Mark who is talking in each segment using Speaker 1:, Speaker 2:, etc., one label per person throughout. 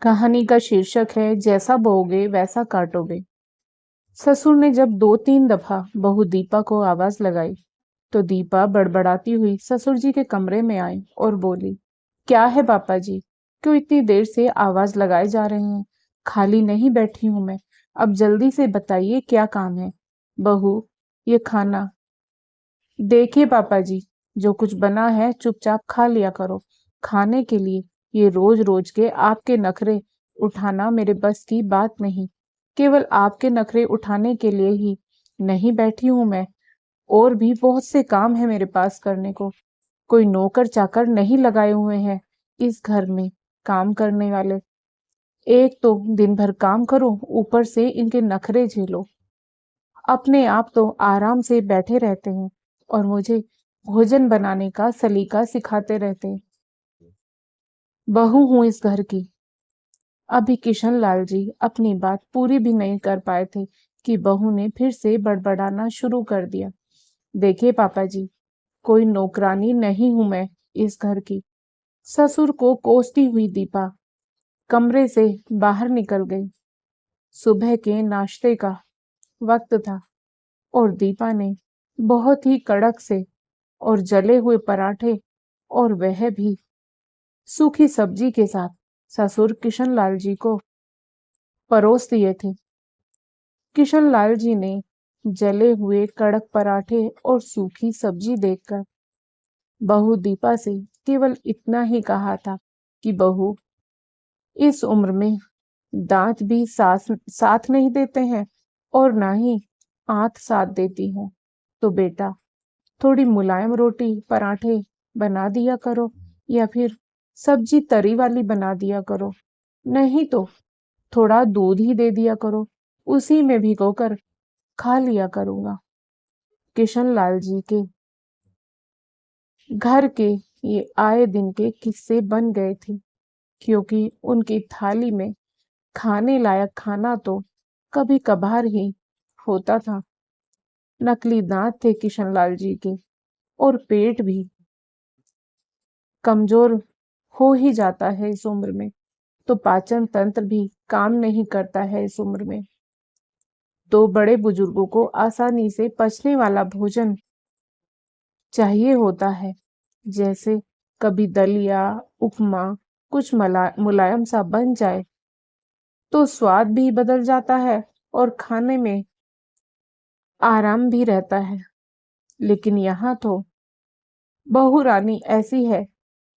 Speaker 1: कहानी का शीर्षक है जैसा बोओगे वैसा काटोगे। ससुर ने जब 2-3 दफा बहू दीपा को आवाज लगाई तो दीपा बड़बड़ाती हुई ससुर जी के कमरे में आई और बोली, क्या है पापा जी, क्यों इतनी देर से आवाज लगाए जा रहे हैं? खाली नहीं बैठी हूं मैं, अब जल्दी से बताइए क्या काम है? बहू, ये खाना देखिए पापा जी, जो कुछ बना है चुपचाप खा लिया करो। खाने के लिए ये रोज रोज के आपके नखरे उठाना मेरे बस की बात नहीं। केवल आपके नखरे उठाने के लिए ही नहीं बैठी हूं मैं, और भी बहुत से काम है मेरे पास करने को। कोई नौकर चाकर नहीं लगाए हुए हैं इस घर में काम करने वाले। एक तो दिन भर काम करो, ऊपर से इनके नखरे झेलो। अपने आप तो आराम से बैठे रहते हैं और मुझे भोजन बनाने का सलीका सिखाते रहते हैं। बहू हूं इस घर की। अभी किशन लाल जी अपनी बात पूरी भी नहीं कर पाए थे कि बहू ने फिर से बड़बड़ाना शुरू कर दिया। देखिए पापा जी, कोई नौकरानी नहीं हूं मैं इस घर की। ससुर को कोसती हुई दीपा कमरे से बाहर निकल गई। सुबह के नाश्ते का वक्त था और दीपा ने बहुत ही कड़क से और जले हुए पराठे, और वह भी सूखी सब्जी के साथ, ससुर किशन लाल जी को परोस दिए थे। किशन लाल जी ने जले हुए कड़क पराठे और सूखी सब्जी देखकर बहू दीपा से केवल इतना ही कहा था कि बहू, इस उम्र में दांत भी साथ नहीं देते हैं और ना ही आंत साथ देती है, तो बेटा थोड़ी मुलायम रोटी पराठे बना दिया करो, या फिर सब्जी तरी वाली बना दिया करो। नहीं तो थोड़ा दूध ही दे दिया करो, उसी में भिगोकर खा लिया करूंगा। किशन लाल जी के घर के ये आए दिन के किस्से बन गए थे, क्योंकि उनकी थाली में खाने लायक खाना तो कभी कभार ही होता था। नकली दांत थे किशन लाल जी के, और पेट भी कमजोर हो ही जाता है इस उम्र में, तो पाचन तंत्र भी काम नहीं करता है इस उम्र में। तो बड़े बुजुर्गों को आसानी से पचने वाला भोजन चाहिए होता है, जैसे कभी दलिया, उपमा कुछ मुलायम सा बन जाए तो स्वाद भी बदल जाता है और खाने में आराम भी रहता है। लेकिन यहाँ तो बहू रानी ऐसी है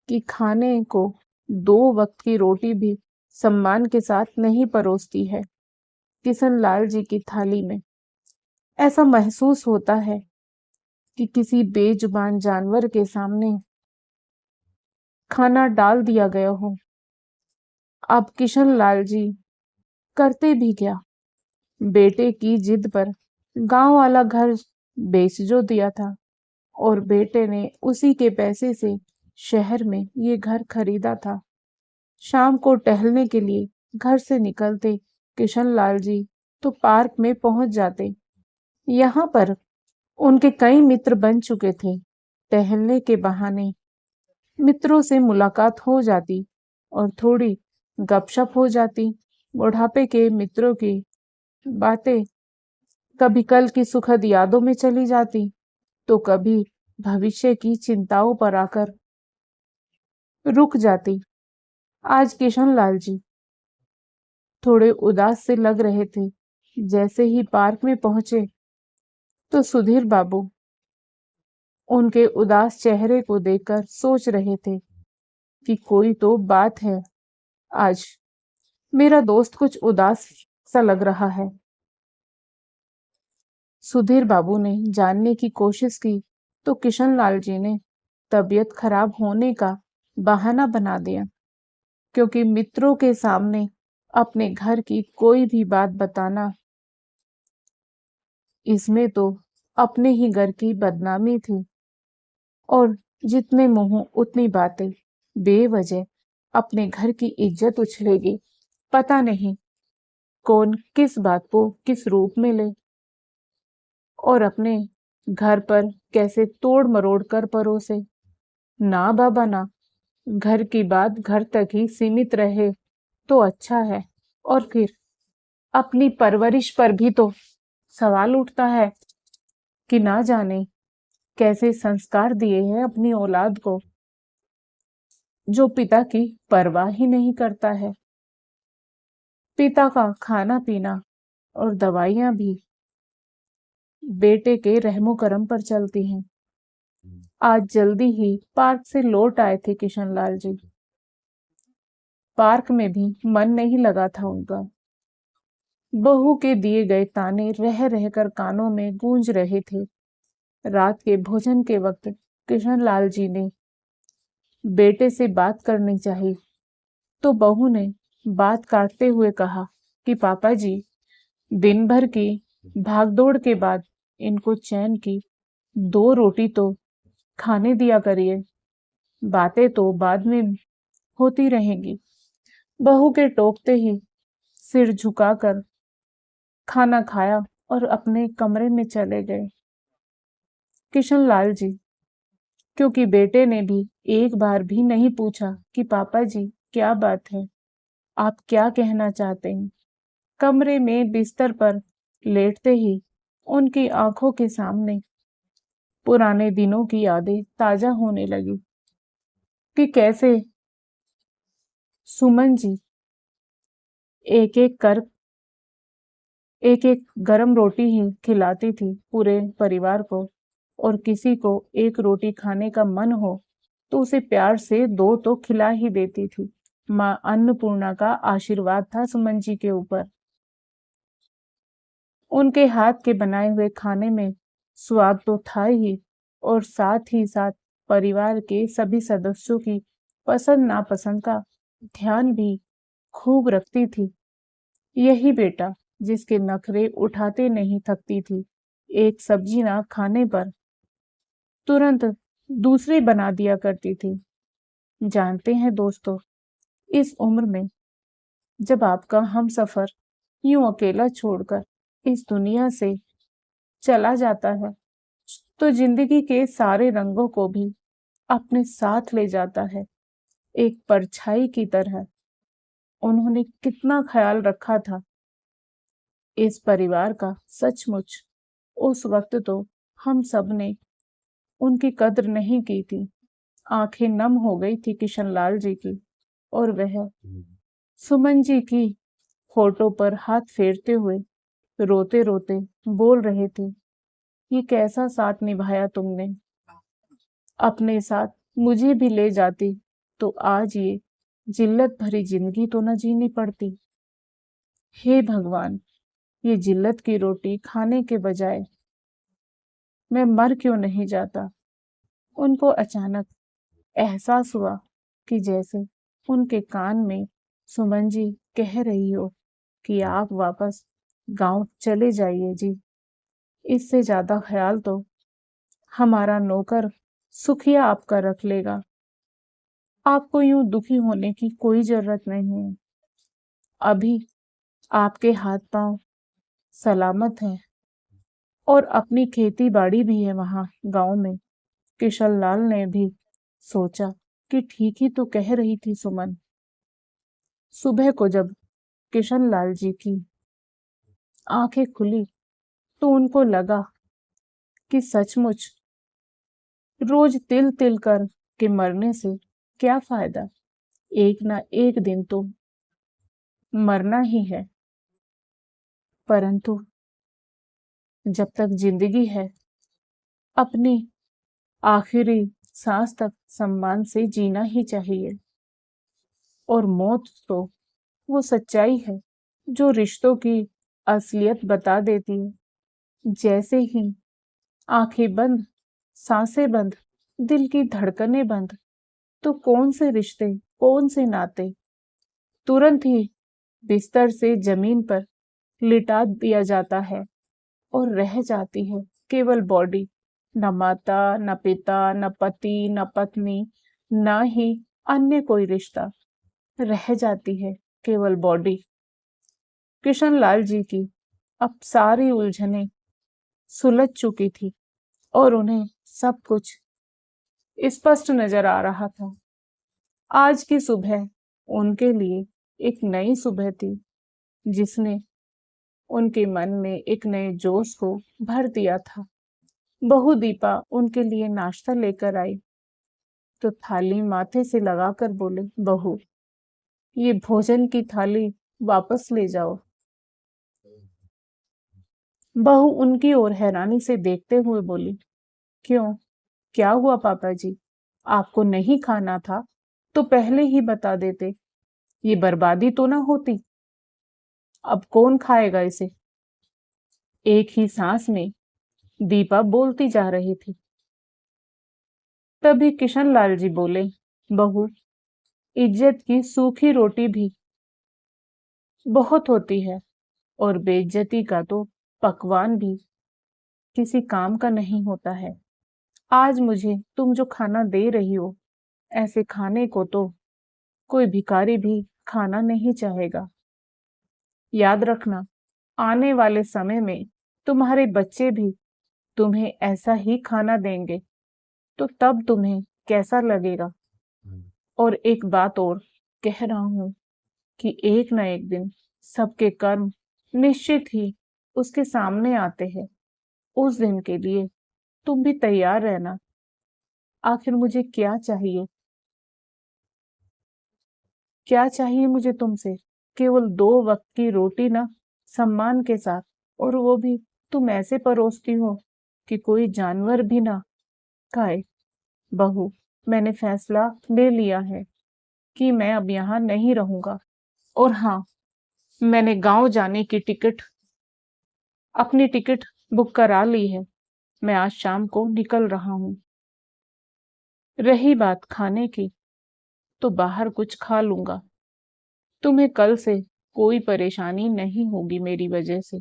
Speaker 1: कि खाने को 2 वक्त की रोटी भी सम्मान के साथ नहीं परोसती है। किशन लाल जी की थाली में ऐसा महसूस होता है कि किसी बेजुबान जानवर के सामने खाना डाल दिया गया हो। अब किशन लाल जी करते भी क्या? बेटे की जिद पर गांव वाला घर बेच जो दिया था, और बेटे ने उसी के पैसे से शहर में ये घर खरीदा था। शाम को टहलने के लिए घर से निकलते किशन लाल जी तो पार्क में पहुंच जाते। यहाँ पर उनके कई मित्र बन चुके थे। टहलने के बहाने मित्रों से मुलाकात हो जाती और थोड़ी गपशप हो जाती। बुढ़ापे के मित्रों की बातें कभी कल की सुखद यादों में चली जाती, तो कभी भविष्य की चिंताओं पर आकर रुक जाती। आज किशन लाल जी थोड़े उदास से लग रहे थे। जैसे ही पार्क में पहुंचे तो सुधीर बाबू उनके उदास चेहरे को देखकर सोच रहे थे कि कोई तो बात है, आज मेरा दोस्त कुछ उदास सा लग रहा है। सुधीर बाबू ने जानने की कोशिश की तो किशन लाल जी ने तबीयत खराब होने का बहाना बना दिया, क्योंकि मित्रों के सामने अपने घर की कोई भी बात बताना, इसमें तो अपने ही घर की बदनामी थी। और जितने मुंह उतनी बातें, बेवजह अपने घर की इज्जत उछलेगी। पता नहीं कौन किस बात को किस रूप में ले और अपने घर पर कैसे तोड़ मरोड़ कर परोसे। ना बाबा ना, घर की बात घर तक ही सीमित रहे। तो अच्छा है, और फिर अपनी परवरिश पर भी तो सवाल उठता है कि ना जाने कैसे संस्कार दिए हैं अपनी औलाद को, जो पिता की परवाह ही नहीं करता है। पिता का खाना पीना और दवाइयां भी बेटे के रहमो करम पर चलती हैं। आज जल्दी ही पार्क से लौट आए थे किशनलाल जी। पार्क में भी मन नहीं लगा था उनका। बहू के दिए गए ताने रह रहकर कानों में गूंज रहे थे। रात के भोजन के वक्त किशनलाल जी ने बेटे से बात करनी चाहिए, तो बहू ने बात काटते हुए कहा कि पापा जी, दिन भर की भागदौड़ के बाद इनको चैन की 2 रोटी तो खाने दिया करिए। बातें तो बाद में होती रहेंगी। बहू के टोकते ही सिर झुकाकर खाना खाया और अपने कमरे में चले गए किशनलाल जी, क्योंकि बेटे ने भी एक बार भी नहीं पूछा कि पापा जी क्या बात है, आप क्या कहना चाहते हैं। कमरे में बिस्तर पर लेटते ही उनकी आंखों के सामने पुराने दिनों की यादें ताजा होने लगी कि कैसे सुमन जी एक एक कर एक एक गरम रोटी ही खिलाती थी पूरे परिवार को, और किसी को एक रोटी खाने का मन हो तो उसे प्यार से 2 तो खिला ही देती थी। माँ अन्नपूर्णा का आशीर्वाद था सुमन जी के ऊपर। उनके हाथ के बनाए हुए खाने में स्वाद तो था ही, और साथ ही साथ परिवार के सभी सदस्यों की पसंद नापसंद का ध्यान भी खूब रखती थी। यही बेटा जिसके नखरे उठाते नहीं थकती थी, एक सब्जी ना खाने पर तुरंत दूसरी बना दिया करती थी। जानते हैं दोस्तों, इस उम्र में जब आपका हमसफर यूं अकेला छोड़कर इस दुनिया से चला जाता है, तो जिंदगी के सारे रंगों को भी अपने साथ ले जाता है, एक परछाई की तरह। उन्होंने कितना ख्याल रखा था इस परिवार का, सचमुच उस वक्त तो हम सब ने उनकी कद्र नहीं की थी। आंखें नम हो गई थी किशनलाल जी की, और वह सुमन जी की फोटो पर हाथ फेरते हुए रोते रोते बोल रहे थे, ये कैसा साथ निभाया तुमने। अपने साथ मुझे भी ले जाती तो आज ये जिल्लत भरी जिंदगी तो न जीनी पड़ती। हे भगवान, ये जिल्लत की रोटी खाने के बजाय मैं मर क्यों नहीं जाता। उनको अचानक एहसास हुआ कि जैसे उनके कान में सुमन जी कह रही हो कि आप वापस गांव चले जाइए जी, इससे ज्यादा ख्याल तो हमारा नौकर सुखिया आपका रख लेगा। आपको यूं दुखी होने की कोई जरूरत नहीं है। अभी आपके हाथ पांव सलामत हैं, और अपनी खेती बाड़ी भी है वहां गांव में। किशनलाल ने भी सोचा कि ठीक ही तो कह रही थी सुमन। सुबह को जब किशनलाल जी की आंखें खुली तो उनको लगा कि सचमुच रोज तिल तिल कर के मरने से क्या फायदा, एक ना एक दिन तो मरना ही है। परंतु जब तक जिंदगी है, अपनी आखिरी सांस तक सम्मान से जीना ही चाहिए। और मौत तो वो सच्चाई है जो रिश्तों की असलियत बता देती है। जैसे ही आंखें बंद, सांसें बंद, दिल की धड़कनें बंद, तो कौन से रिश्ते, कौन से नाते तुरंत ही बिस्तर से जमीन पर लिटा दिया जाता है, और रह जाती है केवल बॉडी। न माता, न पिता, न पति, न पत्नी, न ही अन्य कोई रिश्ता। रह जाती है केवल बॉडी। किशनलाल जी की अब सारी उलझनें सुलझ चुकी थी, और उन्हें सब कुछ स्पष्ट नजर आ रहा था। आज की सुबह उनके लिए एक नई सुबह थी जिसने उनके मन में एक नए जोश को भर दिया था। बहू दीपा उनके लिए नाश्ता लेकर आई तो थाली माथे से लगाकर बोले, बहू, ये भोजन की थाली वापस ले जाओ। बहू उनकी ओर हैरानी से देखते हुए बोली, क्यों, क्या हुआ पापा जी? आपको नहीं खाना था तो पहले ही बता देते, ये बर्बादी तो ना होती। अब कौन खाएगा इसे? एक ही सांस में दीपा बोलती जा रही थी। तभी किशन लाल जी बोले, बहू, इज्जत की सूखी रोटी भी बहुत होती है और बेइज्जती का तो पकवान भी किसी काम का नहीं होता है। आज मुझे तुम जो खाना दे रही हो, ऐसे खाने को तो कोई भिखारी भी खाना नहीं चाहेगा। याद रखना, आने वाले समय में तुम्हारे बच्चे भी तुम्हें ऐसा ही खाना देंगे तो तब तुम्हें कैसा लगेगा? और एक बात और कह रहा हूं कि एक न एक दिन सबके कर्म निश्चित ही उसके सामने आते हैं। उस दिन के लिए तुम भी तैयार रहना। आखिर मुझे क्या चाहिए? क्या चाहिए मुझे तुमसे? केवल 2 वक्त की रोटी ना, सम्मान के साथ, और वो भी तुम ऐसे परोसती हो कि कोई जानवर भी ना खाए। बहू, मैंने फैसला ले लिया है कि मैं अब यहाँ नहीं रहूंगा। और हाँ, मैंने गांव जाने की अपनी टिकट बुक करा ली है। मैं आज शाम को निकल रहा हूँ। रही बात खाने की, तो बाहर कुछ खा लूंगा। तुम्हें कल से कोई परेशानी नहीं होगी मेरी वजह से।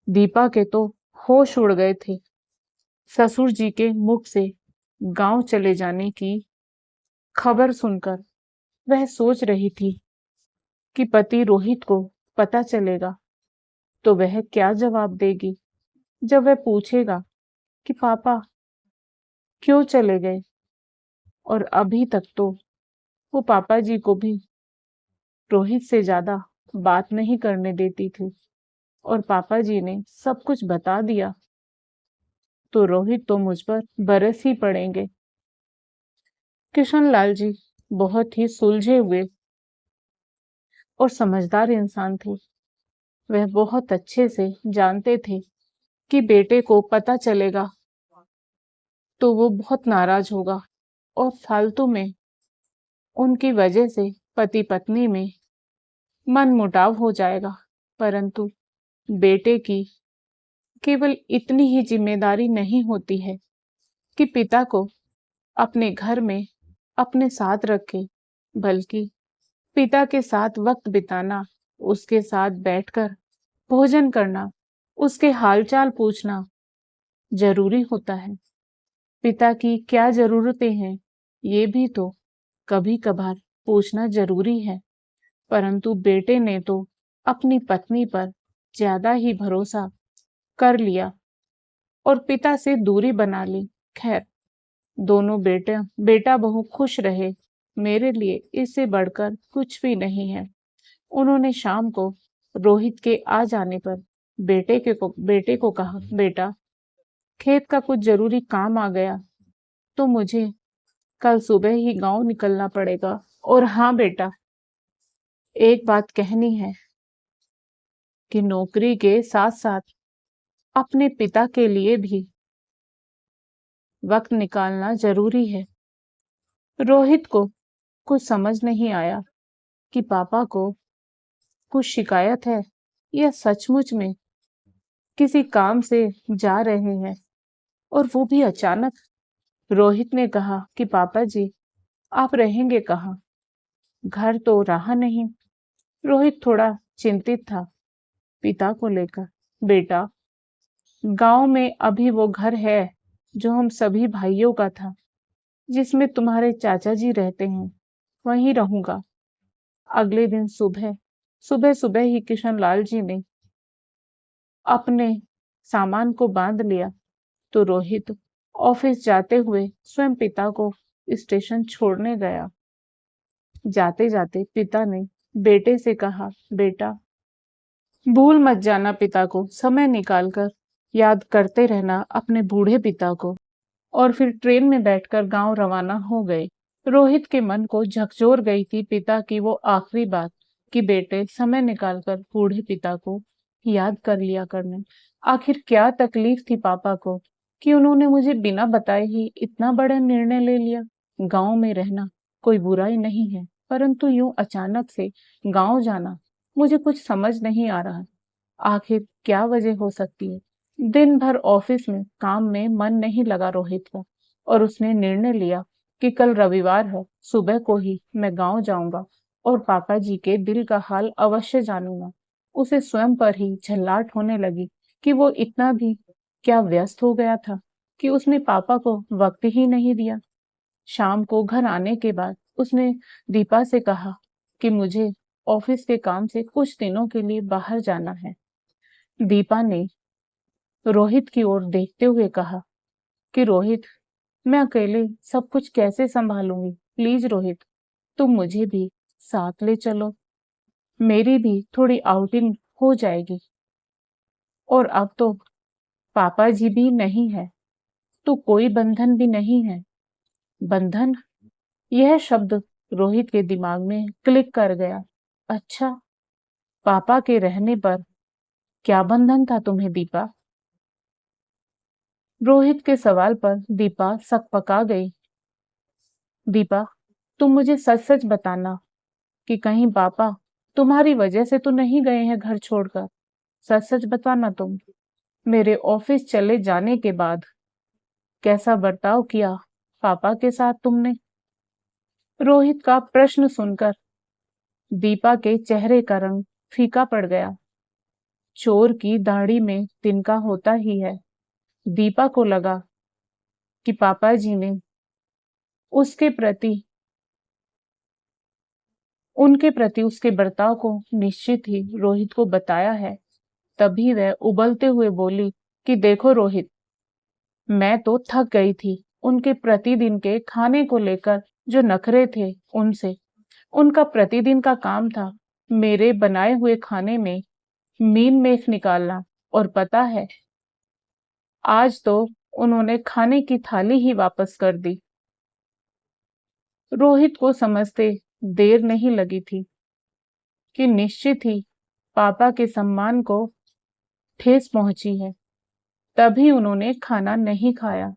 Speaker 1: दीपा के तो होश उड़ गए थे। ससुर जी के मुख से गांव चले जाने की खबर सुनकर वह सोच रही थी कि पति रोहित को पता चलेगा तो वह क्या जवाब देगी जब वह पूछेगा कि पापा क्यों चले गए। और अभी तक तो वो पापा जी को भी रोहित से ज्यादा बात नहीं करने देती थी, और पापा जी ने सब कुछ बता दिया तो रोहित तो मुझ पर बरस ही पड़ेंगे। किशन लाल जी बहुत ही सुलझे हुए और समझदार इंसान थे। वह बहुत अच्छे से जानते थे कि बेटे को पता चलेगा तो वो बहुत नाराज होगा और फालतू में उनकी वजह से पति पत्नी में मनमुटाव हो जाएगा। परंतु बेटे की केवल इतनी ही जिम्मेदारी नहीं होती है कि पिता को अपने घर में अपने साथ रखे, बल्कि पिता के साथ वक्त बिताना, उसके साथ बैठकर भोजन करना, उसके हालचाल पूछना जरूरी होता है। पिता की क्या जरूरतें हैं, ये भी तो कभी कभार पूछना जरूरी है। परंतु बेटे ने तो अपनी पत्नी पर ज्यादा ही भरोसा कर लिया और पिता से दूरी बना ली। खैर, दोनों बेटा बहू खुश रहे, मेरे लिए इससे बढ़कर कुछ भी नहीं है। उन्होंने शाम को रोहित के आ जाने पर बेटे को कहा, बेटा, खेत का कुछ जरूरी काम आ गया तो मुझे कल सुबह ही गांव निकलना पड़ेगा। और हाँ बेटा, एक बात कहनी है कि नौकरी के साथ साथ अपने पिता के लिए भी वक्त निकालना जरूरी है। रोहित को कुछ समझ नहीं आया कि पापा को कुछ शिकायत है या सचमुच में किसी काम से जा रहे हैं। और वो भी अचानक। रोहित ने कहा कि पापा जी, आप रहेंगे कहाँ? घर तो रहा नहीं। रोहित थोड़ा चिंतित था पिता को लेकर। बेटा, गांव में अभी वो घर है जो हम सभी भाइयों का था, जिसमें तुम्हारे चाचा जी रहते हैं, वहीं रहूंगा। अगले दिन सुबह सुबह सुबह ही किशन लाल जी ने अपने सामान को बांध लिया तो रोहित ऑफिस जाते हुए स्वयं पिता को स्टेशन छोड़ने गया। जाते जाते पिता ने बेटे से कहा, बेटा भूल मत जाना पिता को, समय निकाल कर याद करते रहना अपने बूढ़े पिता को। और फिर ट्रेन में बैठकर गांव रवाना हो गए। रोहित के मन को झकझोर गई थी पिता की वो आखिरी बात कि बेटे समय निकालकर बूढ़े पिता को याद कर लिया करने। आखिर क्या तकलीफ थी पापा को कि उन्होंने मुझे बिना बताए ही इतना बड़ा निर्णय ले लिया। गांव में रहना कोई बुराई नहीं है, परंतु यूं अचानक से गांव जाना मुझे कुछ समझ नहीं आ रहा। आखिर क्या वजह हो सकती है। दिन भर ऑफिस में काम में मन नहीं लगा रोहित का, और उसने निर्णय लिया कि कल रविवार है, सुबह को ही मैं गांव जाऊंगा और पापा जी के दिल का हाल अवश्य जानूंगा। उसे स्वयं पर ही झल्लाहट होने लगी कि वो इतना भी क्या व्यस्त हो गया था कि उसने पापा को वक्त ही नहीं दिया। शाम को घर आने के बाद उसने दीपा से कहा कि मुझे ऑफिस के काम से कुछ दिनों के लिए बाहर जाना है। दीपा ने रोहित की ओर देखते हुए कहा कि रोहित, मैं अकेले सब कुछ कैसे संभालूंगी। प्लीज रोहित, तुम मुझे भी साथ ले चलो, मेरी भी थोड़ी आउटिंग हो जाएगी। और अब तो पापा जी भी नहीं है तो कोई बंधन भी नहीं है। बंधन, यह शब्द रोहित के दिमाग में क्लिक कर गया। अच्छा, पापा के रहने पर क्या बंधन था तुम्हें दीपा। रोहित के सवाल पर दीपा सकपका गई। दीपा, तुम मुझे सच सच बताना कि कहीं पापा तुम्हारी वजह से तो नहीं गए हैं घर छोड़कर। सच सच बताना तुम। मेरे ऑफिस चले जाने के बाद कैसा बर्ताव किया पापा के साथ तुमने। रोहित का प्रश्न सुनकर दीपा के चेहरे का रंग फीका पड़ गया। चोर की दाढ़ी में तिनका होता ही है। दीपा को लगा कि पापा जी ने उसके प्रति उनके प्रति उसके बर्ताव को निश्चित ही रोहित को बताया है। तभी वह उबलते हुए बोली कि देखो रोहित, मैं तो थक गई थी उनके प्रतिदिन के खाने को लेकर जो नखरे थे उनसे। उनका प्रतिदिन का काम था मेरे बनाए हुए खाने में मीन मेख निकालना। और पता है, आज तो उन्होंने खाने की थाली ही वापस कर दी। रोहित को समझते देर नहीं लगी थी कि निश्चित ही पापा के सम्मान को ठेस पहुंची है। तभी उन्होंने खाना नहीं खाया।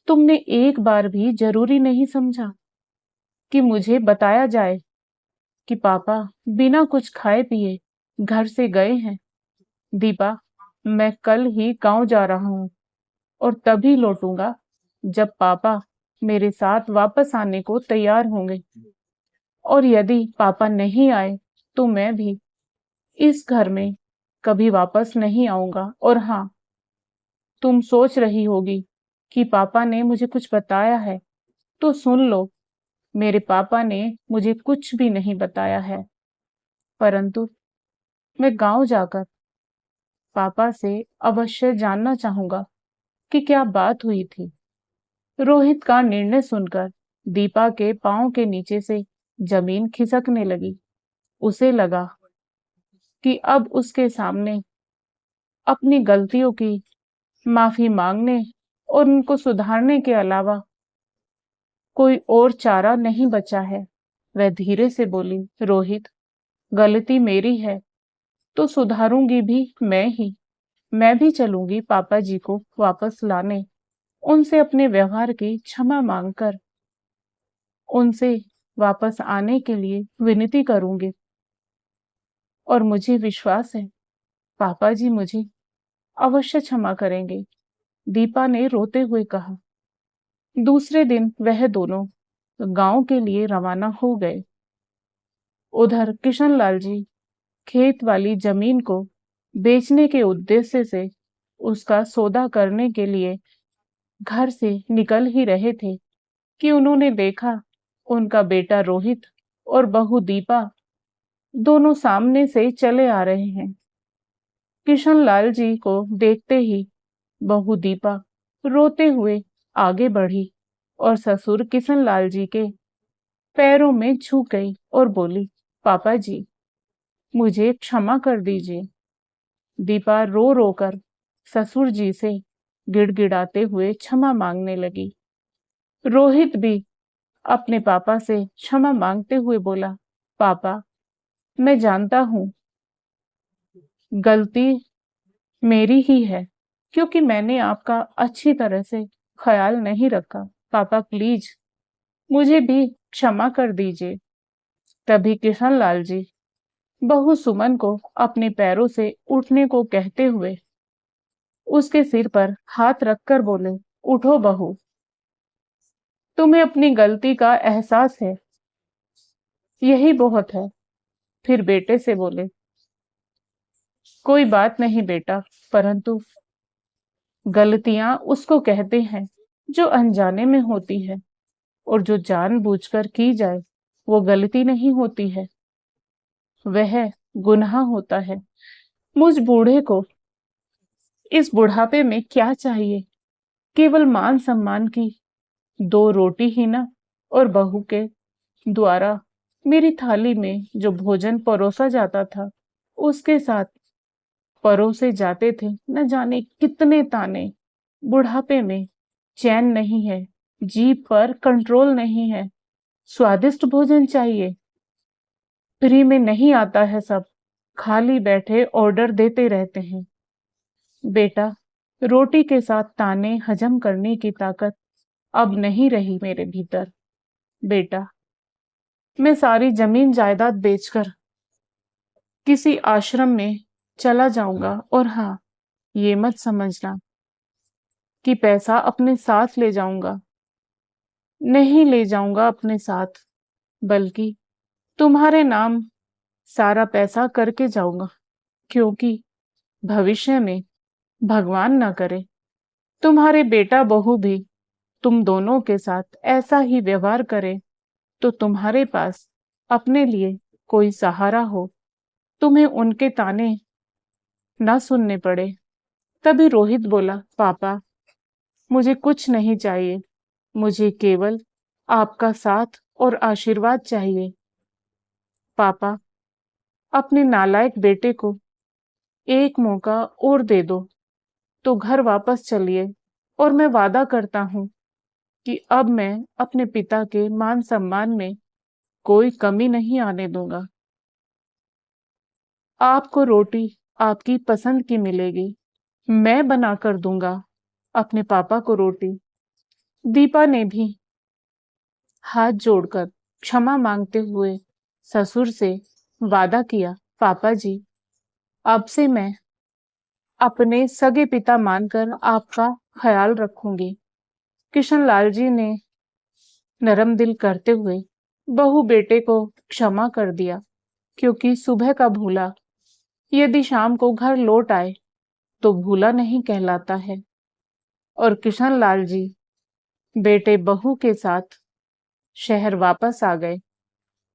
Speaker 1: तुमने एक बार भी जरूरी नहीं समझा कि मुझे बताया जाए कि पापा बिना कुछ खाए पिए घर से गए हैं। दीपा, मैं कल ही गांव जा रहा हूँ और तभी लौटूंगा जब पापा मेरे साथ वापस आने को तैयार होंगे। और यदि पापा नहीं आए तो मैं भी इस घर में कभी वापस नहीं आऊंगा। और हाँ, तुम सोच रही होगी कि पापा ने मुझे कुछ बताया है, तो सुन लो, मेरे पापा ने मुझे कुछ भी नहीं बताया है। परंतु मैं गांव जाकर पापा से अवश्य जानना चाहूंगा कि क्या बात हुई थी। रोहित का निर्णय सुनकर दीपा के पांव के नीचे से जमीन खिसकने लगी। उसे लगा कि अब उसके सामने अपनी गलतियों की माफी मांगने और उनको सुधारने के अलावा कोई और चारा नहीं बचा है। वह धीरे से बोली, रोहित, गलती मेरी है तो सुधारूंगी भी मैं ही। मैं भी चलूंगी पापा जी को वापस लाने, उनसे अपने व्यवहार की क्षमा मांगकर उनसे वापस आने के लिए विनती करूंगी। और मुझे विश्वास है पापा जी मुझे अवश्य क्षमा करेंगे। दीपा ने रोते हुए कहा। दूसरे दिन वह दोनों गांव के लिए रवाना हो गए। उधर किशनलाल जी खेत वाली जमीन को बेचने के उद्देश्य से उसका सौदा करने के लिए घर से निकल ही रहे थे कि उन्होंने देखा उनका बेटा रोहित और बहू दीपा दोनों सामने से चले आ रहे हैं। किशनलाल जी को देखते ही बहू दीपा रोते हुए आगे बढ़ी और ससुर किशनलाल जी के पैरों में झुक गई और बोली, पापा जी, मुझे क्षमा कर दीजिए। दीपा रो रो कर ससुर जी से गिड़गिड़ाते हुए क्षमा मांगने लगी। रोहित भी अपने पापा से क्षमा मांगते हुए बोला, पापा, मैं जानता हूँ गलती मेरी ही है, क्योंकि मैंने आपका अच्छी तरह से ख्याल नहीं रखा। पापा प्लीज मुझे भी क्षमा कर दीजिए। तभी किशन लाल जी बहू सुमन को अपने पैरों से उठने को कहते हुए उसके सिर पर हाथ रखकर बोले, उठो बहू, तुम्हें अपनी गलती का एहसास है, यही बहुत है। फिर बेटे से बोले, कोई बात नहीं बेटा, परंतु गलतियां उसको कहते हैं जो अनजाने में होती है, और जो जानबूझकर की जाए वो गलती नहीं होती है, वह गुनाह होता है। मुझ बूढ़े को इस बुढ़ापे में क्या चाहिए? केवल मान सम्मान की दो रोटी ही ना, और बहू के द्वारा मेरी थाली में जो भोजन परोसा जाता था उसके साथ परोसे जाते थे न जाने कितने ताने। बुढ़ापे में चैन नहीं है, जीभ पर कंट्रोल नहीं है, स्वादिष्ट भोजन चाहिए, फ्री में नहीं आता है सब, खाली बैठे ऑर्डर देते रहते हैं। बेटा, रोटी के साथ ताने हजम करने की ताकत अब नहीं रही मेरे भीतर। बेटा, मैं सारी जमीन जायदाद बेचकर किसी आश्रम में चला जाऊंगा, और हाँ, ये मत समझना कि पैसा अपने साथ ले जाऊंगा। नहीं ले जाऊंगा अपने साथ, बल्कि तुम्हारे नाम सारा पैसा करके जाऊंगा, क्योंकि भविष्य में भगवान ना करे तुम्हारे बेटा बहू भी तुम दोनों के साथ ऐसा ही व्यवहार करे, तो तुम्हारे पास अपने लिए कोई सहारा हो, तुम्हें उनके ताने ना सुनने पड़े। तभी रोहित बोला, पापा, मुझे कुछ नहीं चाहिए, मुझे केवल आपका साथ और आशीर्वाद चाहिए। पापा, अपने नालायक बेटे को एक मौका और दे दो, तो घर वापस चलिए, और मैं वादा करता हूँ कि अब मैं अपने पिता के मान सम्मान में कोई कमी नहीं आने दूंगा। आपको रोटी आपकी पसंद की मिलेगी, मैं बना कर दूंगा अपने पापा को रोटी। दीपा ने भी हाथ जोड़कर क्षमा मांगते हुए ससुर से वादा किया, पापा जी, अब से मैं अपने सगे पिता मानकर आपका ख्याल रखूंगी। किशन लाल जी ने नरम दिल करते हुए बहू बेटे को क्षमा कर दिया, क्योंकि सुबह का भूला यदि शाम को घर लौट आए तो भूला नहीं कहलाता है। और किशन लाल जी बेटे बहू के साथ शहर वापस आ गए,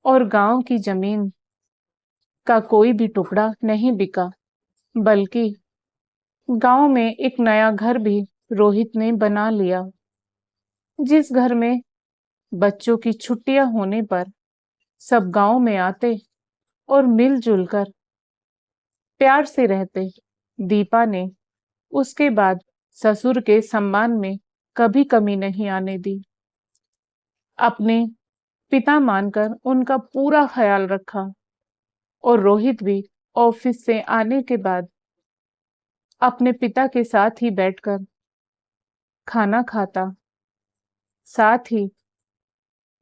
Speaker 1: और गांव की जमीन का कोई भी टुकड़ा नहीं बिका, बल्कि गांव में एक नया घर भी रोहित ने बना लिया। जिस घर में बच्चों की छुट्टियां होने पर सब गांव में आते और मिलजुल कर प्यार से रहते, दीपा ने उसके बाद ससुर के सम्मान में कभी कमी नहीं आने दी। अपने पिता मानकर उनका पूरा ख्याल रखा, और रोहित भी ऑफिस से आने के बाद अपने पिता के साथ ही बैठकर खाना खाता, साथ ही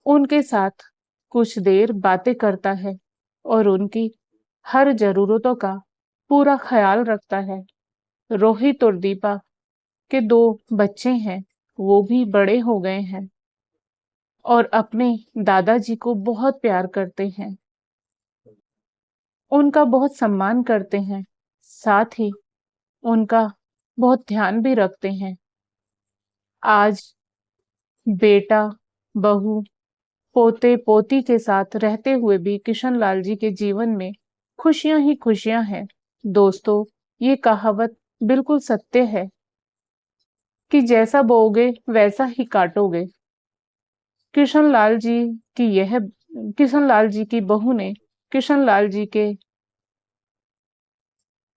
Speaker 1: उनके साथ कुछ देर बातें करता है, और उनकी हर जरूरतों का पूरा ख्याल रखता है। रोहित और दीपा के दो बच्चे हैं, वो भी बड़े हो गए हैं और अपने दादाजी को बहुत प्यार करते हैं, उनका बहुत सम्मान करते हैं, साथ ही उनका बहुत ध्यान भी रखते हैं। आज बेटा, बहू, पोते पोती के साथ रहते हुए भी किशन लाल जी के जीवन में खुशियां ही खुशियां हैं। दोस्तों, ये कहावत बिल्कुल सत्य है कि जैसा बोओगे वैसा ही काटोगे, किशनलाल जी की यह किशनलाल जी की बहू ने किशनलाल जी के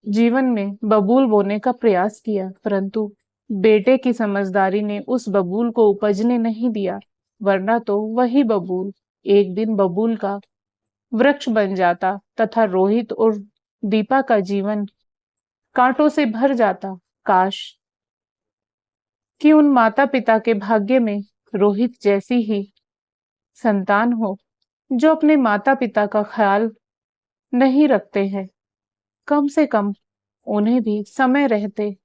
Speaker 1: जीवन में बबूल बोने का प्रयास किया, परंतु बेटे की समझदारी ने उस बबूल को उपजने नहीं दिया, वरना तो वही बबूल एक दिन बबूल का वृक्ष बन जाता तथा रोहित और दीपा का जीवन कांटों से भर जाता। काश कि उन माता पिता के भाग्य में रोहित जैसी ही संतान हो, जो अपने माता पिता का ख्याल नहीं रखते हैं। कम से कम उन्हें भी समय रहते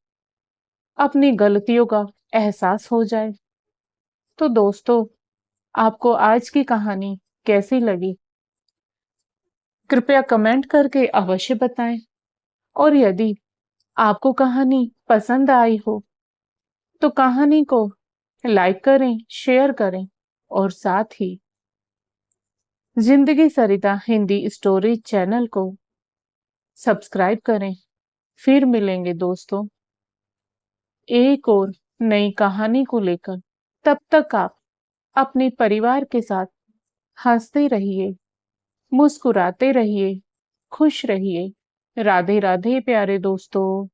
Speaker 1: अपनी गलतियों का एहसास हो जाए। तो दोस्तों, आपको आज की कहानी कैसी लगी? कृपया कमेंट करके अवश्य बताएं। और यदि आपको कहानी पसंद आई हो तो कहानी को लाइक करें, शेयर करें और साथ ही जिंदगी सरिता हिंदी स्टोरी चैनल को सब्सक्राइब करें। फिर मिलेंगे दोस्तों एक और नई कहानी को लेकर। तब तक आप अपने परिवार के साथ हंसते रहिए, मुस्कुराते रहिए, खुश रहिए। राधे राधे प्यारे दोस्तों।